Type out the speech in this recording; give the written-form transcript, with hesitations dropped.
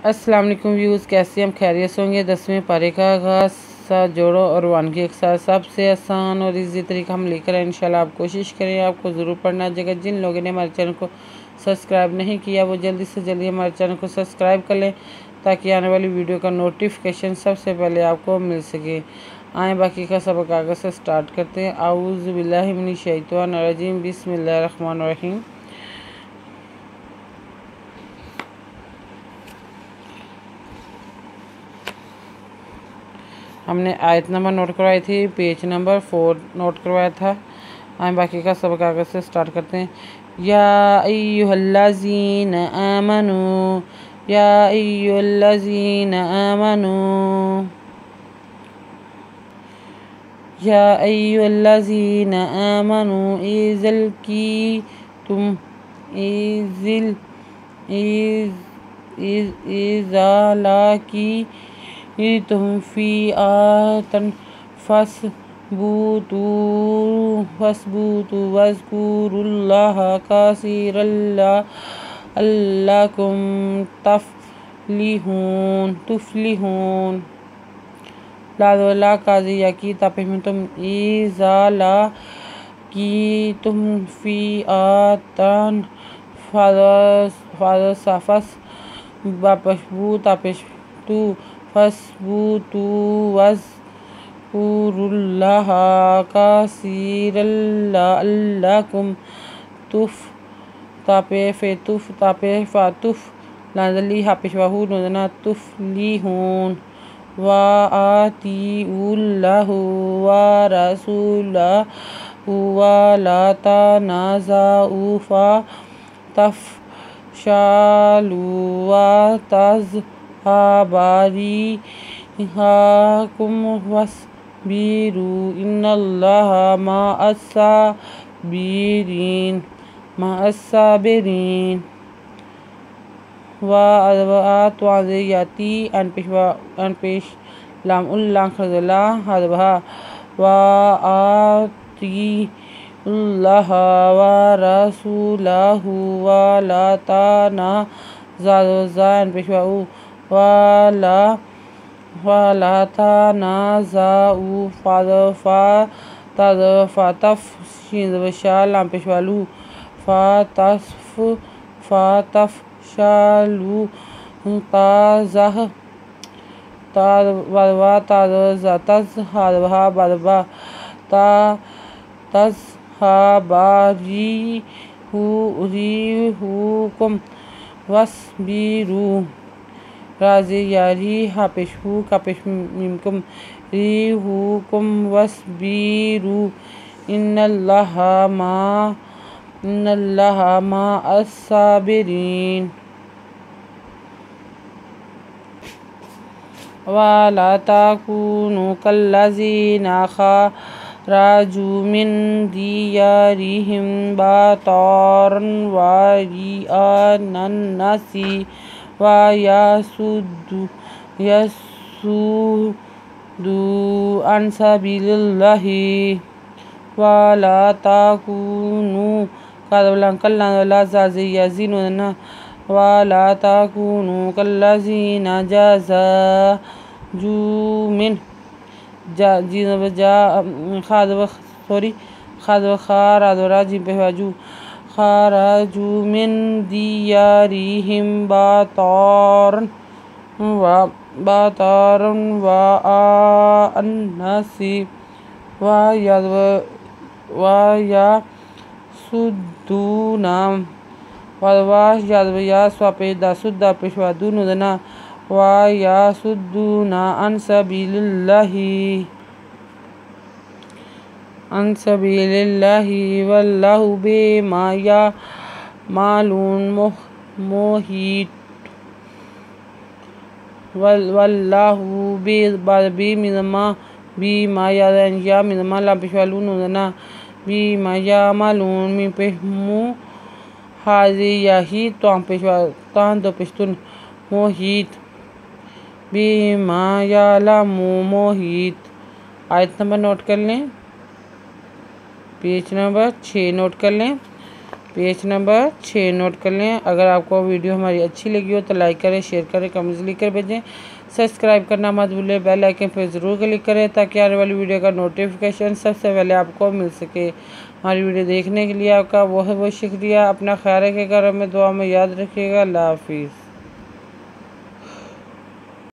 अस्सलाम वालेकुम व्यूज़, कैसे हम खैरियत होंगे। 10वें पारे का आगाज़ साथ जोड़ो और वानगी के साथ सबसे आसान और इजी तरीका हम लेकर आए। इंशाल्लाह आप कोशिश करें, आपको ज़रूर पढ़ना चाहिए। जिन लोगों ने हमारे चैनल को सब्सक्राइब नहीं किया वो जल्दी से जल्दी हमारे चैनल को सब्सक्राइब कर लें ताकि आने वाली वीडियो का नोटिफिकेशन सबसे पहले आपको मिल सके। आए बाकी का सबक आगे से स्टार्ट करते हैं। आऊज़ु बिल्लाहि मिनश शैतानिर रजीम, बिस्मिल्लाहिर रहमानिर रहीम। हमने आयत नंबर नोट करवाई थी, पेज नंबर 4 नोट करवाया था। आए बाकी का सबक आगे से स्टार्ट करते हैं। या अय्युहल्लज़ीना आमनू, या अय्युहल्लज़ीना आमनू, या अय्युहल्लज़ीना आमनू इज़ल की तुम इज़िल इज़ाला की तुम फी आतन फसबूतू वज़कुरुल्लाह लअल्लकुम तुफ़्लिहून। लाज़वाला काज़िया की तापिश में तुम इज़ाला की तुम फी आतन फस बापशबू तापिश तू फसबूतू वज़कुरुल्लाह कासीरन लअल्लकुम तुफ़ तापे फे तुफ़ तापे फ़ातुफ़ लाज़ली हापिशवाहू नोदना तुफ़्लिहून। वा आतिउल्लाहु व रसूलहु व ला तनाज़अू फ़तफ़शलू व तज़हबा रिहुकुम वस्बिरू इन्नल्लाहा मअस्साबिरीन। वाज़ियाती अनपेश लाम उल्लाह खज़ला हदबहा वातिउल्लाह व रसूलहु व ला तनाज़अू अनपेशवाऊ वला तनाज़अू फ़तफ़शलू लाम पेशवालू फ़तफ़शलू तज़हबा रिहुकुम वस्बिरू राज़ियारी हापिशहू कापिश मिमकुम रिहुकुम वस्बिरू इन्नल्लाहा मअस्साबिरीन। वला तकूनू कल्लज़ीना खरजू मिन दियारिहिम बतारन व रिअनन्नासी व यसुद्दू अन सबीलिल्लाहि। वला तकूनू कल्लज़ीना वला तकूनू कल्लज़ीना खरजू मिन दियारिहिम बतारन व अन्नासी व यसुद्दूना व यसुद्दूना अन सबीलिल्लाहि वल्लाहु बिमा यअमलून मुहीत। वल्लाहु बिमा लाम पेशवालू नोदना बिमा यअमलून मिन पेशमू हाज़ियाही तान दो पेशतुन मुहीत बिमा यअलमू मुहीत। आयत नंबर नोट कर लें, पेज नंबर 6 नोट कर लें। पेज नंबर 6 नोट कर लें। अगर आपको वीडियो हमारी अच्छी लगी हो तो लाइक करें, शेयर करें, कमेंट्स लिख कर भेजें। सब्सक्राइब करना मत भूलें, बेल आइकन पर ज़रूर क्लिक करें ताकि आने वाली वीडियो का नोटिफिकेशन सबसे पहले आपको मिल सके। हमारी वीडियो देखने के लिए आपका बहुत बहुत शुक्रिया। अपना ख्याल रखिएगा, में दुआ में याद रखिएगा। अल्लाह हाफिज़।